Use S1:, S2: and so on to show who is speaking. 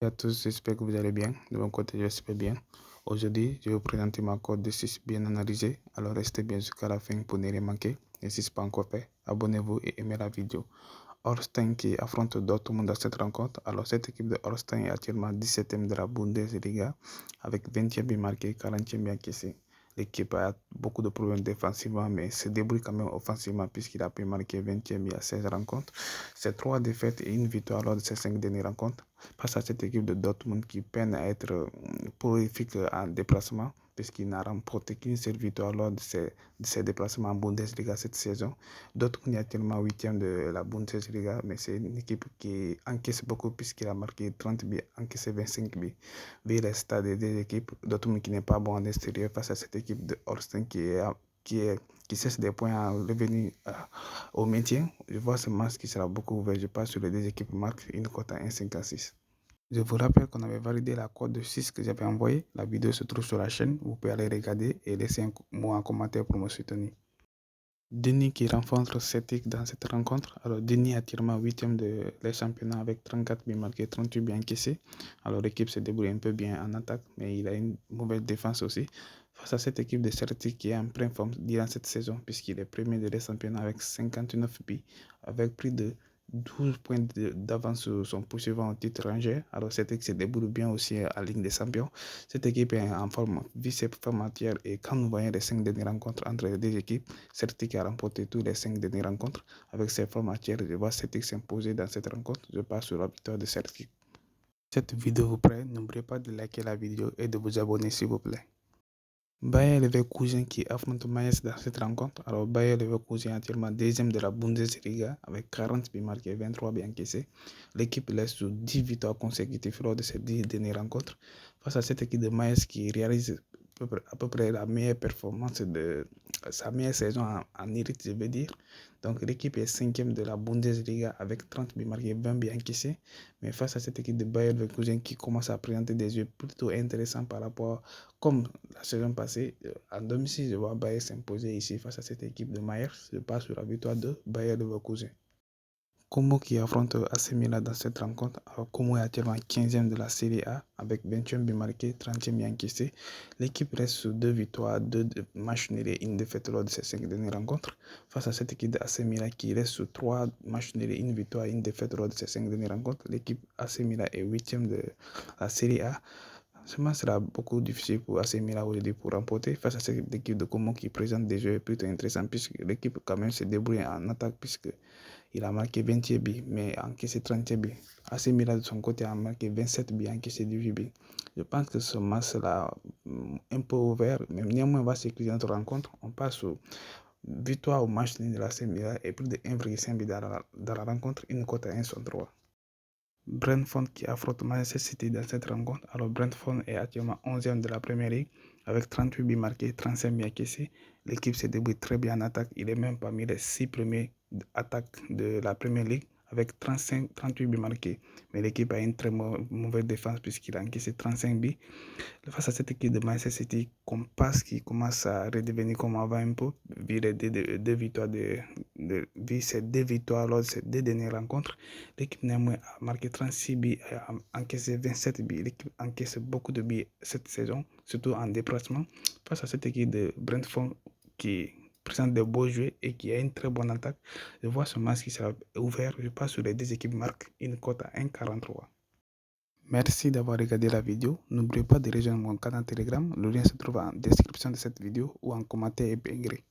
S1: Bonjour à tous, j'espère que vous allez bien. De mon côté, j'espère bien. Aujourd'hui, je vais vous présenter ma cote de 6 bien analysée. Alors restez bien jusqu'à la fin pour ne rien manquer. Et si ce n'est pas encore fait, abonnez-vous et aimez la vidéo. Holstein qui affronte Dortmund dans cette rencontre. Alors cette équipe de Holstein est actuellement 17e de la Bundesliga avec 20e but marqué, 40e but encaissé. L'équipe a beaucoup de problèmes défensivement, mais se débrouille quand même offensivement puisqu'il a pu marquer 20e but à 16 rencontres. C'est 3 défaites et une victoire lors de ces 5 dernières rencontres. Face à cette équipe de Dortmund qui peine à être prolifique en déplacement puisqu'il n'a remporté qu'une seule victoire lors de ses déplacements en Bundesliga cette saison. Dortmund est actuellement 8e de la Bundesliga, mais c'est une équipe qui encaisse beaucoup puisqu'il a marqué 30 buts, encaissé 25 buts. Vu les stats des deux équipes, Dortmund qui n'est pas bon en extérieur face à cette équipe de Holstein qui cesse des points en revenu au maintien. Je vois ce match qui sera beaucoup ouvert. Je passe sur les deux équipes marquent une cote à 1,56. Je vous rappelle qu'on avait validé la cote de 6 que j'avais envoyée. La vidéo se trouve sur la chaîne. Vous pouvez aller regarder et laisser un mot en commentaire pour me soutenir. Denis qui rencontre Celtic dans cette rencontre. Alors, Denis est actuellement 8e de les championnats avec 34 buts marqués, 38 buts encaissés. Alors, l'équipe se débrouille un peu bien en attaque, mais il a une mauvaise défense aussi. Face à cette équipe de Celtic qui est en pleine forme durant cette saison, puisqu'il est premier de les championnats avec 59 buts, avec plus de 12 points d'avance sur son poursuivant au titre rangé. Alors, cette équipe se débrouille bien aussi en Ligue des Champions. Cette équipe est en forme, vice-forme entière. Et quand nous voyons les 5 dernières rencontres entre les deux équipes, Celtic a remporté tous les 5 dernières rencontres. Avec ses formes entières, je vois Celtic s'imposer dans cette rencontre. Je passe sur la victoire de Celtic. Si cette vidéo vous plaît, n'oubliez pas de liker la vidéo et de vous abonner s'il vous plaît. Bayer Leverkusen qui affronte Mayence dans cette rencontre. Alors Bayer Leverkusen est actuellement deuxième de la Bundesliga avec 40 buts marqués, 23 buts encaissés. L'équipe laisse sur 10 victoires consécutives lors de ces 10 dernières rencontres. Face à cette équipe de Mayence qui réalise à peu près la meilleure performance de sa meilleure saison en élite, je veux dire. Donc l'équipe est 5e de la Bundesliga avec 30 buts marqués, 20 buts encaissés. Mais face à cette équipe de Bayer Leverkusen qui commence à présenter des jeux plutôt intéressants par rapport, comme la saison passée, en domicile, je vois Bayer s'imposer ici face à cette équipe de Mayers. Je passe sur la victoire de Bayer Leverkusen. Como qui affronte AC Milan dans cette rencontre. Alors, Como est actuellement 15e de la Serie A avec 21 buts marqués, 30e buts encaissés. L'équipe reste sur 2 victoires, 2 matchs nuls et une défaite lors de ces 5 dernières rencontres. Face à cette équipe de AC Milan qui reste sur 3 matchs nuls et une victoire et une défaite lors de ces 5 dernières rencontres. L'équipe AC Milan est 8e de la Serie A. Ce match sera beaucoup difficile pour AC Milan aujourd'hui pour remporter face à cette équipe de Como qui présente des jeux plutôt intéressants puisque l'équipe quand même se débrouille en attaque puisqu'il a marqué 20 buts mais a encaissé 30 buts. AC Milan de son côté a marqué 27 buts et encaissé 18 buts. Je pense que ce match sera un peu ouvert, mais néanmoins on va sécuriser notre rencontre. On passe au victoire au match de l'AC Milan et plus de 1,5 but dans la rencontre, une cote à 1,3. Brentford qui affronte Manchester City dans cette rencontre. Alors Brentford est actuellement 11e de la Premier League avec 38 buts marqués, 35 buts encaissés. L'équipe se débrouille très bien en attaque. Il est même parmi les 6 premiers attaques de la Premier League avec 38 buts marqués. Mais l'équipe a une très mauvaise défense puisqu'il a encaissé 35 buts. Face à cette équipe de Manchester City, qui commence à redevenir comme avant un peu, vu les deux victoires, vu ces 2 victoires lors de ces 2 dernières rencontres. L'équipe néanmoins a marqué 36 buts et a encaissé 27 buts. L'équipe encaisse beaucoup de buts cette saison, surtout en déplacement. Face à cette équipe de Brentford qui présente de beaux jeux et qui a une très bonne attaque, je vois ce match qui sera ouvert. Je passe sur les 2 équipes marquent une cote à 1,43. Merci d'avoir regardé la vidéo. N'oubliez pas de rejoindre mon canal Telegram. Le lien se trouve en description de cette vidéo ou en commentaire épinglé.